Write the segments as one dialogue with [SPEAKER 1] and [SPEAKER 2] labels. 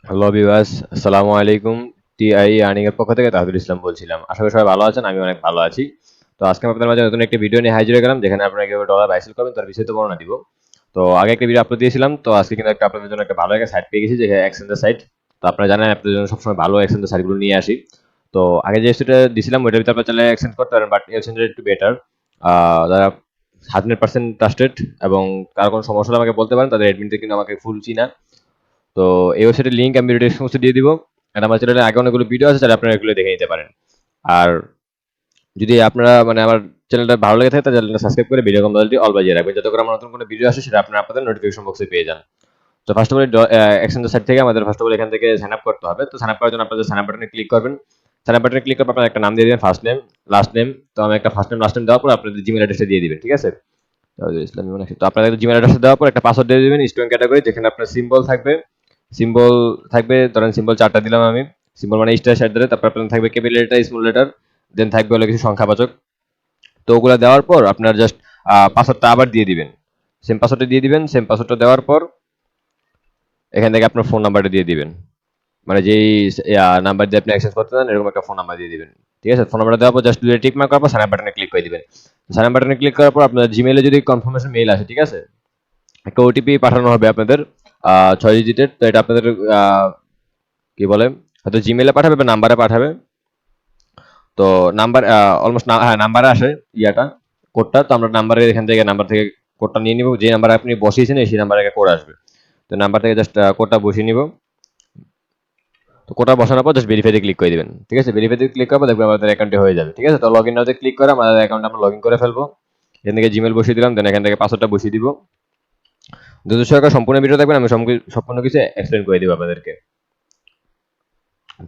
[SPEAKER 1] Hello viewers, আসসালামু আলাইকুম। TI earning এর পক্ষ থেকে তাহিদুল ইসলাম বলছিলাম। আশা করি সবাই ভালো আছেন, আমি অনেক ভালো আছি। তো আজকে আমি আপনাদের মাঝে নতুন একটি ভিডিও নিয়ে হাজির হয়ে গেলাম, যেখানে আপনারা কিভাবে ডলার বাইসেল করবেন তার বিস্তারিত বর্ণনা দিব। তো আগে একটা ভিডিও আপলোড দিয়েছিলাম, তো আজকে কিন্তু একটা আপনাদের জন্য একটা ভালো একটা সাইট পেয়ে গেছি, যে এক্সচেঞ্জের সাইট। তো আপনারা জানেন আপনাদের জন্য সবসময় ভালো এক্সচেঞ্জের সাইটগুলো নিয়ে আসি। তো আগে যে ওয়েবসাইটটা দিয়েছিলাম ওইটার ভিতরে আপনারা চাইলে এক্সচেঞ্জ করতে পারেন, বাট এক্সচেঞ্জের একটু বেটার। যারা 100% ট্রাস্টেড এবং কারো কোনো সমস্যা হলে আমাকে বলতে পারেন, তাদের অ্যাডমিনটা কিন্তু আমাকে ফুল চিনা। তো এই ওয়েবসাইটের লিঙ্ক আমি ভিডিও ডেসক্রিপশনে দিয়ে দিব। আর আমার চ্যানেলে আগে অনেকগুলো ভিডিও আছে, তাহলে আপনারা এগুলো দেখে নিতে পারেন। আর যদি আপনারা মানে আমার চ্যানেলটা ভালো লেগে থাকে, তাহলে চ্যানেলটা সাবস্ক্রাইব করে ভিডিও কম্পালটি অল বাজিয়ে রাখবেন, যাতে করে আমার নতুন কোনো ভিডিও আসে সেটা আপনারা আপনাদের নোটিফিকেশন বক্সে পেয়ে যান। তো ফার্স্ট অফ অল এক্সচেঞ্জের সাইট থেকে আমাদের ফার্স্ট অফ অল এখান থেকে সাইন আপ করতে হবে। তো সাইন আপ করার জন্য আপনাদের সাইন আপ বাটনে ক্লিক করবেন। সাইন আপ বাটনে ক্লিক করে আপনারা একটা নাম দিয়ে দিবেন, ফার্স্ট নেম লাস্ট নেম। তো আমি একটা ফার্স্ট নেম লাস্ট নেম দেওয়ার পর আপনাদের জিমেল অ্যাড্রেসটা দিয়ে দিবেন, ঠিক আছে? ইসলামী মনে তো আপনাদের জিমেল অ্যাড্রেসটা দেওয়ার পর একটা পাসওয়ার্ড দিয়ে দিবেন স্টুডেন্ট ক্যাটাগরি, যেখানে আপনার সিম্বল থাকবে। সিম্বল থাকবে, ধরেন সিম্বল 4টা দিলাম আমি। সিম্বল মানে স্টার শেড ধরে, তারপর আপনার থাকবে ক্যাপিটাল লেটার, স্মল লেটার, দেন থাকবে হলো কিছু সংখ্যাবাচক। তো ওগুলো দেওয়ার পর আপনার জাস্ট পাসওয়ার্ডটা আবার দিয়ে দিবেন। সেম পাসওয়ার্ডটা দিয়ে দিবেন। সেম পাসওয়ার্ডটা দেওয়ার পর এখান থেকে আপনার ফোন নাম্বারটা দিয়ে দিবেন। মানে যেই নাম্বার দিয়ে আপনি অ্যাক্সেস করতে চান এরকম একটা ফোন নাম্বার দিয়ে দিবেন। ঠিক আছে? ফোন নাম্বারটা দেওয়ার পর জাস্ট দুটো টিক মার্ক করার পর সাইন আপ বাটনে ক্লিক করে দিবেন। সাইন আপ বাটনে ক্লিক করার পর আপনার জিমেইলে যদি কনফার্মেশন মেইল আসে, ঠিক আছে? একটা ওটিপি পাঠানো হবে আপনাদের 6 ডিজিটের। তো এটা আপনাদের আহ, কি বলে, হয়তো জিমেইলে পাঠাবে বা নাম্বারে পাঠাবে। তো নাম্বার অলমোস্ট হ্যাঁ নাম্বারে আসে ইয়াটা, কোডটা। তো আমরা নাম্বারে এখান থেকে নাম্বার থেকে কোডটা নিয়ে নিব। যে নাম্বারে আপনি বসিয়েছেন সেই নাম্বারে একটা কোড আসবে। তো নাম্বার থেকে জাস্ট কোডটা বসিয়ে নিব। তো কোডটা বসানোর পর জাস্ট ভেরিফাইতে ক্লিক করে দিবেন। ঠিক আছে? ভেরিফাইতে ক্লিক করার পর দেখবেন আমাদের অ্যাকাউন্টে হয়ে যাবে। ঠিক আছে? তো লগ ইন নাওতে ক্লিক করে আমাদের অ্যাকাউন্ট আমরা লগ ইন করে ফেলবো। এখান থেকে জিমেল বসিয়ে দিলাম, দেন এখান থেকে পাসওয়ার্ডটা বসিয়ে দিব। যদি সরকার সম্পূর্ণ ভিডিও দেখবেন, আমি সম্পূর্ণ কিছু এক্সপ্লেন করে দিব আপনাদেরকে।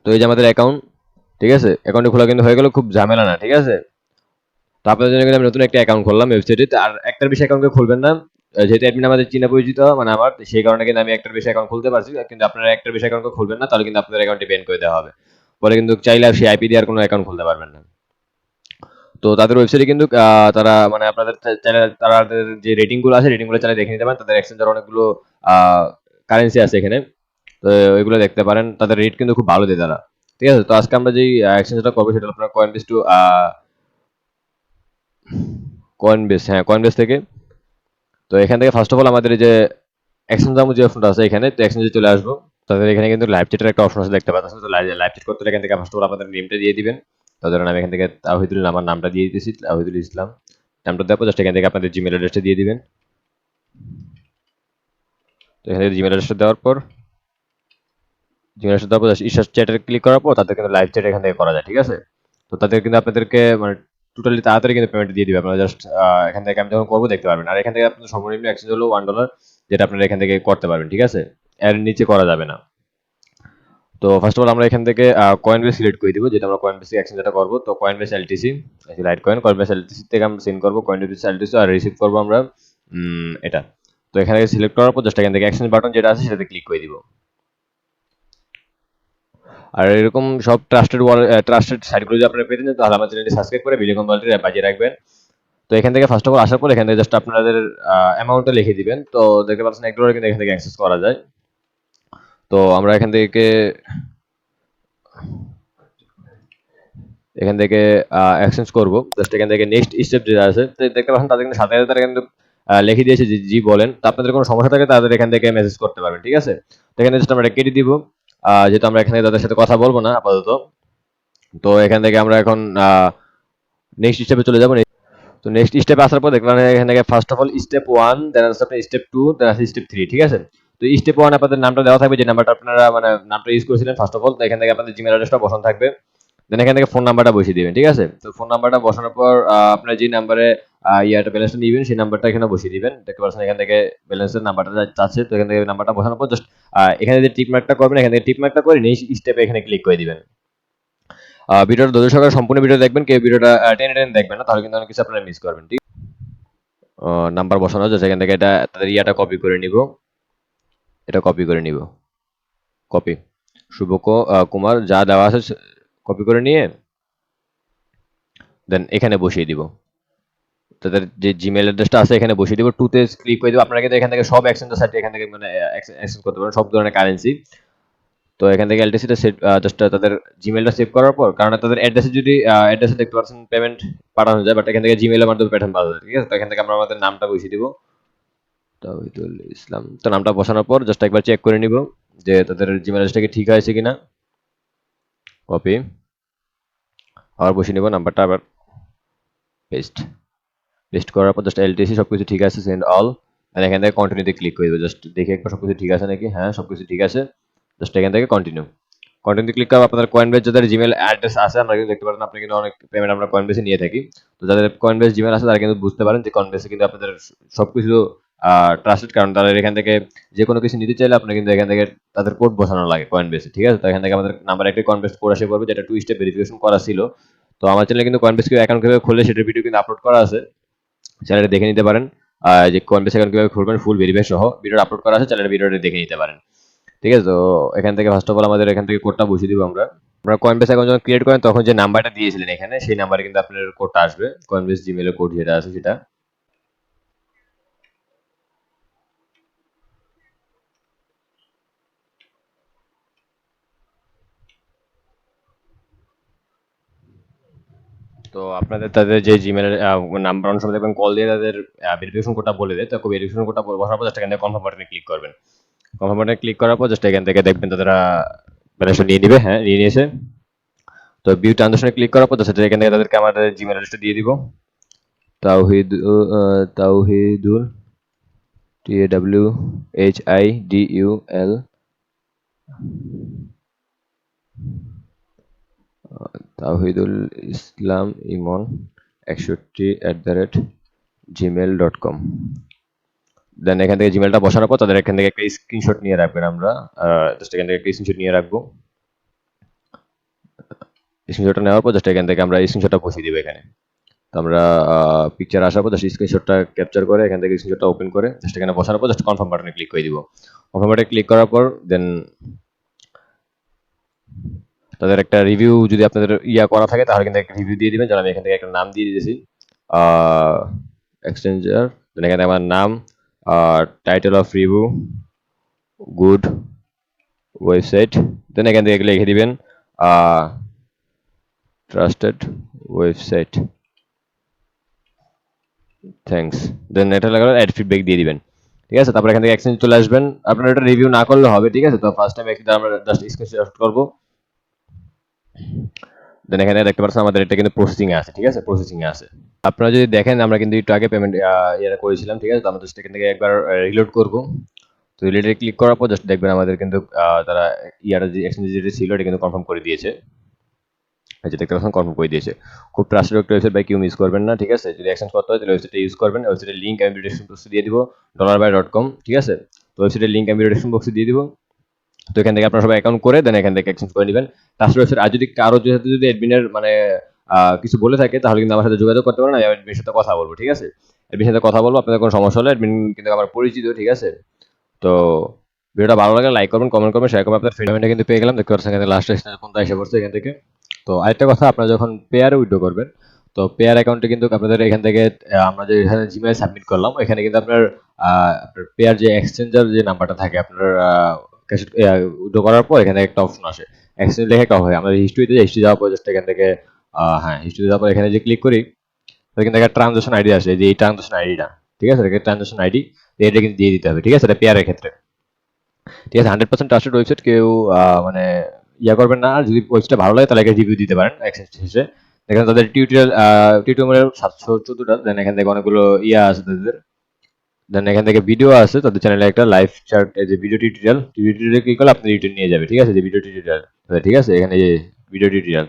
[SPEAKER 1] তো এই যে আমাদের অ্যাকাউন্ট, ঠিক আছে? অ্যাকাউন্টে খোলা কিন্তু হয়ে গেল, খুব ঝামেলা না, ঠিক আছে? তো আপনাদের জন্য কিন্তু আমি নতুন একটা অ্যাকাউন্ট খুললাম ওয়েবসাইটে। আর একটার বেশি অ্যাকাউন্টে খুলবেন না। যেহেতু অ্যাডমিন আমাদের চীনা পরিচিত মানে আমার, সেই কারণে কিন্তু আমি একটার বেশি অ্যাকাউন্ট খুলতে পারছি। কিন্তু আপনারা একটার বেশি অ্যাকাউন্ট খুলবেন না, তাহলে কিন্তু আপনাদের অ্যাকাউন্টে ব্যান করে দেওয়া হবে। পরে কিন্তু চাইলে সেই আইপি দিয়ে আর কোনো অ্যাকাউন্ট খুলতে পারবেন না। তো তাদের ওয়েবসাইটে কিন্তু তারা মানে আপনাদের চাইলে তাদের যে রেটিং গুলো আছে রেটিং গুলো চাইলে দেখে নিতে পারেন। তাদের এক্সচেঞ্জের অনেকগুলো কারেন্সি আছে এখানে। তো ওইগুলো দেখতে পারেন, তাদের রেট কিন্তু খুব ভালো দেয় তারা। ঠিক আছে? তো আজকে আমরা যেই এক্সচেঞ্জটা করবো সেটা আপনার কয়েনবেস টু কয়েনবেস, হ্যাঁ কয়েনবেস থেকে। তো এখান থেকে ফার্স্ট অফ অল আমাদের এই যে এক্সচেঞ্জ নামক যে অপশনটা আছে এখানে, তো এক্সচেঞ্জে চলে আসবো। তাদের এখানে কিন্তু লাইভ চ্যাটের একটা অপশন আছে, দেখতে পাচ্ছেন। তো লাইভ চ্যাট করতে হলে এখান থেকে ফার্স্ট অফ অল আপনাদের নেমটা দিয়ে দিবেন। তো ধরেন আমি এখান থেকে তাওহিদুল আমার নামটা দিয়ে দিতেছি, তাওহিদুল ইসলাম। নামটা দেওয়ার পর জাস্ট এখান থেকে আপনাদের জিমেল অ্যাড্রেসটা দিয়ে দিবেন। তো এখান থেকে জিমেল অ্যাড্রেসটা দেওয়ার পর জিমেল অ্যাড্রেস দেওয়ার পর জাস্ট ইনস্টা চ্যাটে ক্লিক করার পর তাদের কিন্তু লাইভ চ্যাট এখান থেকে করা যায়। ঠিক আছে? তো তাদের কিন্তু আপনাদেরকে মানে টোটালি তাড়াতাড়ি কিন্তু পেমেন্ট দিয়ে দিবে। আপনারা জাস্ট এখান থেকে আমি যখন করবো দেখতে পারবেন। আর এখান থেকে আপনাদের সর্বনিম্ন এক্সচেঞ্জ হলো $1, যেটা আপনারা এখান থেকে করতে পারবেন। ঠিক আছে? এর নিচে করা যাবে না। তো ফার্স্ট অফ অল আমরা এখান থেকে কয়েনবেস সিলেক্ট করে দিব, যেটা আমরা কয়েনবেস থেকে এক্সচেঞ্জটা করবো। তো Coinbase LTC light coin, Coinbase LTC থেকে আমরা সেন্ড করবো কয়েনবেস এলটিসি, আর রিসিভ করবো আমরা এটা। তো এখানে সিলেক্ট করার পর জাস্ট এখান থেকে এক্সচেঞ্জ বাটন যেটা আছে সেটাতে ক্লিক করে দিব। আর এরকম সব ট্রাস্টেড সাইটগুলো যদি আপনারা পেতে চান, তাহলে আমার চ্যানেলটি সাবস্ক্রাইব করে ভিডিও কম্পালটি বাজিয়ে রাখবেন। তো এখান থেকে ফার্স্ট অফ অল আসার পর এখান থেকে জাস্ট আপনাদের অ্যামাউন্টটা লিখে দিবেন। তো দেখতে পাচ্ছেন $1 কিন্তু এখান থেকে অ্যাক্সেস করা যায়। তো আমরা এখান থেকে এক্সচেঞ্জ করব। জাস্ট এখান থেকে নেক্সট স্টেপ যেটা আছে, তো দেখতে পাচ্ছেন তাদের কিন্তু সাথে সাথে তারা কিন্তু লিখে দিয়েছে যে জি বলেন। তো আপনাদের কোনো সমস্যা থাকে তাদের এখান থেকে মেসেজ করতে পারবেন। ঠিক আছে? তো এখানে জাস্ট আমরা কেটে দিব, যেহেতু আমরা এখানে তাদের সাথে কথা বলবো না আপাতত। তো এখান থেকে আমরা এখন নেক্সট স্টেপে চলে যাবো। তো নেক্সট স্টেপে আসার পর দেখলাম এখান থেকে ফার্স্ট অফ অল স্টেপ 1, দেন আছে আপনার স্টেপ 2, দেন আছে স্টেপ 3। ঠিক আছে? তো স্টেপ 1 আপনাদের নামটা দেওয়া থাকবে, যে নাম্বারটা আপনারা মানে নামটা ইউজ করেছিলেন ফার্স্ট অফ অল। তো এখান থেকে আপনাদের জিমেল অ্যাড্রেসটা বসানো থাকবে। দেন এখান থেকে ফোন নাম্বারটা বসিয়ে দিবেন। ঠিক আছে? তো ফোন নাম্বারটা বসানোর পর আপনার যে নাম্বারে ইয়াটা ব্যালেন্সটা নিবেন সেই নাম্বারটা এখানে বসিয়ে দিবেন। দেখতে পাচ্ছেন এখান থেকে ব্যালেন্সের নাম্বারটা চাচ্ছে। তো এখান থেকে নাম্বারটা বসানোর পর জাস্ট এখানে যে টিক মার্কটা করবেন, এখান থেকে টিক মার্কটা করে নেক্সট স্টেপে এখানে ক্লিক করে দিবেন। ভিডিওটা ধৈর্য সহকারে সম্পূর্ণ ভিডিও দেখবেন, কেউ ভিডিওটা টেনে টেনে দেখবেন না, তাহলে কিন্তু অনেক কিছু আপনারা মিস করবেন। ঠিক নাম্বার বসানো আছে, সেখান থেকে এটা তাদের ইয়াটা কপি করে নিব। এটা কপি করে নিব, কপি শুভ কুমার যা দেওয়া আছে কপি করে নিয়ে দেন এখানে বসিয়ে দিব। তাদের যে জিমেল অ্যাড্রেসটা আছে এখানে বসিয়ে দিব। টুতে ক্লিক করে দিব। আপনারা কিন্তু এখান থেকে সব এক্সচেঞ্জের সাইটে এখান থেকে মানে এক্সচেঞ্জ করতে পারেন সব ধরনের কারেন্সি। তো এখান থেকে এলটিসিটা সেট জাস্ট তাদের জিমেলটা সেভ করার পর, কারণ তাদের অ্যাড্রেসে যদি অ্যাড্রেসে দেখতে পাচ্ছেন পেমেন্ট পাঠানো যায়, বাট এখান থেকে জিমেলের মাধ্যমে পাঠানো পাওয়া যায়, ঠিক আছে। তো এখান থেকে আমরা আমাদের নামটা বসিয়ে দিব, তাওহিদুল ইসলাম। তো নামটা বসানোর পর জাস্ট একবার চেক করে নিব যে তাদের জিমেল অ্যাড্রেসটা কি ঠিক আছে কিনা। কপি, আবার বসিয়ে নিব নাম্বারটা, আবার পেস্ট। পেস্ট করার পর জাস্ট এলটিসি সবকিছু ঠিক আছে, সেন্ড অল। আর এখান থেকে কন্টিনিউতে ক্লিক করে দেবো, জাস্ট দেখে একবার সবকিছু ঠিক আছে নাকি। হ্যাঁ, সবকিছু ঠিক আছে। জাস্ট এখান থেকে কন্টিনিউ ক্লিক করবো। আপনাদের কয়েনবেস যাদের জিমেল অ্যাড্রেস আছে, আমরা কিন্তু দেখতে পারেন আপনি কিন্তু অনেক পেমেন্ট আমরা কয়েনবেসে নিয়ে থাকি। তো যাদের কয়েনবেস জিমেল আছে তারা কিন্তু বুঝতে পারেন যে কয়েনবেসে কিন্তু আপনাদের সবকিছু ট্রাস্টেড, কারণ তাদের এখান থেকে যে কোনো কিছু নিতে চাইলে আপনি কিন্তু এখান থেকে তাদের কোড বসানো লাগে কয়েনবেসে, ঠিক আছে। তো এখান থেকে আমাদের নাম্বার একটা কয়েনবেস কোড আসে পড়বে, যেটা 2 স্টেপ ভেরিফিকেশন করা ছিল। তো আমার চ্যানেলে কিন্তু কয়েনবেস অ্যাকাউন্ট কিভাবে খুলে সেটার ভিডিও কিন্তু আপলোড করা আছে, চ্যানেলে দেখে নিতে পারেন। যে কয়েনবেস অ্যাকাউন্ট কিভাবে খুলবেন ফুল ভেরিফাই সহ ভিডিও আপলোড করা আছে, চ্যানেলের ভিডিওটা দেখে নিতে পারেন, ঠিক আছে। তো এখান থেকে ফার্স্ট অফ অল আমাদের এখান থেকে কোডটা বসিয়ে দিব আমরা। কয়েনবেস অ্যাকাউন্ট যখন ক্রিয়েট করেন তখন যে নাম্বারটা দিয়েছিলেন এখানে, সেই নাম্বারে কিন্তু আপনার কোডটা আসবে, কয়েনবেস জিমেলের কোড যেটা আছে সেটা। তো আপনাদের তাদের যে জিমেলের নাম্বার অনেক সময় দেখবেন কল দিয়ে তাদের ভেরিফিকেশন কোডটা বলে দেয়। তো ভেরিফিকেশন কোডটা বসার পর জাস্ট এখান থেকে কনফার্ম বাটনে ক্লিক করবেন। কনফার্ম বাটনে ক্লিক করার পর জাস্ট এখান থেকে দেখবেন তারা ব্যালেন্সটা নিয়ে নিবে। হ্যাঁ, নিয়ে নিয়েছে। তো ভিউ ট্রানজাকশনে ক্লিক করার পর জাস্ট এখান থেকে তাদেরকে আমাদের জিমেল অ্যাড্রেসটা দিয়ে দিব। তাওহিদ তাওহিদুল TAWHIDUL তাওহিদুল ইসলাম ইমন 61@gmail.com। দেন এখান থেকে জিমেলটা বসানোর পর তাদের এখান থেকে একটা স্ক্রিনশট নিয়ে রাখবেন। আমরা জাস্ট এখান থেকে একটা স্ক্রিনশট নিয়ে রাখবো। স্ক্রিনশটটা নেওয়ার পর জাস্ট এখান থেকে আমরা স্ক্রিনশটটা বসিয়ে দিব এখানে। তো আমরা পিকচার আসার পর জাস্ট স্ক্রিনশটটা ক্যাপচার করে এখান থেকে স্ক্রিনশটটা ওপেন করে জাস্ট এখানে বসানোর পর জাস্ট কনফার্ম বাটনে ক্লিক করে দিব। কনফার্ম বাটনে ক্লিক করার পর দেন তাদের একটা রিভিউ যদি আপনাদের করা থাকে তাহলে কিন্তু একটা রিভিউ দিয়ে দিবেন। যেন আমি এখান থেকে একটা নাম দিয়ে দিয়েছি, এক্সচেঞ্জার। দেন এখানে আমার নাম, title of review, good website. Then এখান থেকে লিখে দিবেন ট্রাস্টেড ওয়েবসাইট, থ্যাঙ্কস। দেন এটা লাগালে অ্যাড ফিডব্যাক দিয়ে দিবেন, ঠিক আছে। তারপর এখান থেকে এক্সচেঞ্জ চলে আসবেন। আপনারা এটা রিভিউ না করলে হবে, ঠিক আছে। তো ফার্স্ট টাইম আমরা জাস্ট স্ক্রিনশট করব। দেন এখানে দেখতে পাচ্ছেন আমাদের এটা কিন্তু প্রসেসিং এ আছে, ঠিক আছে, প্রসেসিং এ আছে। আপনারা যদি দেখেন আমরা কিন্তু একটু আগে পেমেন্ট করেছিলাম, ঠিক আছে। তো আমরা জাস্ট এখান থেকে একবার রিলোড করব। তো রিলোডে ক্লিক করার পর জাস্ট দেখবেন আমাদের কিন্তু তারা যে এক্সচেঞ্জ যেটা ছিল এটা কিন্তু কনফার্ম করে দিয়েছে। এই যে দেখতে পাচ্ছেন কনফার্ম করে দিয়েছে। খুব ট্রাস্টেড একটা ওয়েবসাইট, ভাই কেউ মিস করবেন না, ঠিক আছে। যদি এক্সচেঞ্জ করতে হয় তাহলে ওয়েবসাইটটা ইউজ করবেন। ওয়েবসাইটের লিংক আমি ডিসক্রিপশন বক্সে দিয়ে দিব, $by.com, ঠিক আছে। তো ওয়েবসাইটের লিংক আমি ডিসক্রিপশন বক্সে দিয়ে দিব। তো এখান থেকে আপনারা সবাই অ্যাকাউন্ট করে দেন এখান থেকে এক্সচেঞ্জ করে নেবেন ট্রাস্টেড ওয়েবসাইট। আর যদি কারো সাথে যদি অ্যাডমিনের মানে কিছু বলে থাকে তাহলে কিন্তু আমার সাথে যোগাযোগ করতে পারেন, আমি অ্যাডমিনের সাথে কথা বলবো, ঠিক আছে। অ্যাডমিনের সাথে কথা বলবো, আপনাদের কোনো সমস্যা হলে অ্যাডমিন কিন্তু আমার পরিচিত, ঠিক আছে। তো ভিডিওটা ভালো লাগলে লাইক করবেন, কমেন্ট করবেন, শেয়ার করবেন। আপনার ফ্রিডমটা কিন্তু পেয়ে গেলাম, দেখতে পাচ্ছেন এখানে লাস্ট কোনটা এসে পড়ছে এখান থেকে। তো আরেকটা কথা, আপনারা যখন পেয়ারে উইথড্র করবেন, তো পেয়ার অ্যাকাউন্টে কিন্তু আপনাদের এখান থেকে আমরা যে এখানে জিমেইল সাবমিট করলাম এখানে কিন্তু আপনার পেয়ার যে এক্সচেঞ্জার যে নাম্বারটা থাকে আপনার উইথড্র করার পর এখানে একটা অপশন আসে এক্সচেঞ্জ লেখা কম হয়। আমরা হিস্ট্রিতে হিস্ট্রি যাওয়ার পর জাস্ট এখান থেকে হ্যাঁ, হিস্ট্রিতে যাওয়ার পর এখানে যে ক্লিক করি তাহলে কিন্তু একটা ট্রানজাকশন আইডি আসে, যে এই ট্রানজাকশন আইডিটা, ঠিক আছে। ট্রানজাকশন আইডি এটা কিন্তু দিয়ে দিতে হবে, ঠিক আছে। এটা পেয়ারের ক্ষেত্রে, ঠিক আছে। 100% ট্রাস্টেড ওয়েবসাইট, কেউ মানে করবেন না। আর যদি ওয়েবসাইটটা ভালো লাগে তাহলে রিভিউ দিতে পারেন এক্সচেঞ্জ শেষে। দেখেন তাদের টিউটোরিয়াল 714টা। দেন এখান থেকে অনেকগুলো আছে তাদের। দেন এখান থেকে ভিডিও আছে তাদের চ্যানেলে, একটা লাইভ চার্ট, এই যে ভিডিও টিউটোরিয়াল ক্লিক করলে আপনি রিটার্ন নিয়ে যাবে, ঠিক আছে, যে ভিডিও টিউটোরিয়াল, ঠিক আছে। এখানে যে ভিডিও টিউটোরিয়াল,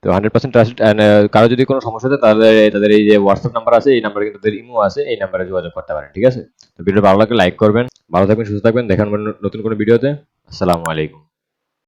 [SPEAKER 1] তো 100% ট্রাস্টেড। এন্ড কারো যদি কোনো সমস্যা হয় তাহলে তাদের এই যে হোয়াটসঅ্যাপ নাম্বার আছে, এই নাম্বারে কিন্তু তাদের ইমো আছে, এই নাম্বারে যোগাযোগ করতে পারেন, ঠিক আছে। তো ভিডিও ভালো লাগলে লাইক করবেন। ভালো থাকবেন, সুস্থ থাকবেন, দেখান নতুন কোনো ভিডিওতে। আসসালামু আলাইকুম।